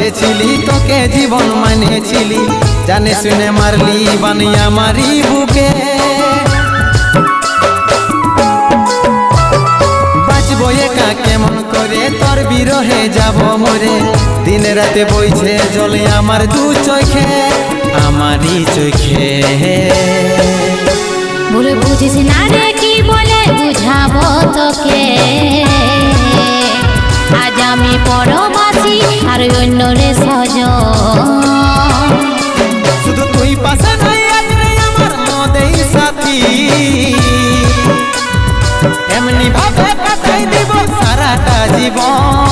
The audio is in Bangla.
করেছিলি তোকে জীবন মানেছিলি, জানে শুনে মারলি বানিয়া মারি বুকে। বাঁচবো একা কেমন করে তোর বিরহে যাব মরে, দিনে রাতে বইছে জলে আমার দু চোখে, আমারই চোখে। ভুল বুঝিস না রে কি বলে বুঝাবো তোকে, আজ আমি পরবাসী আর অন্য রে সজন। শুধু তুই পাশে নাই আজ রে আমার মদেই সাথী, এমনি ভাবে কাটাই দিব সারাটা জীবন।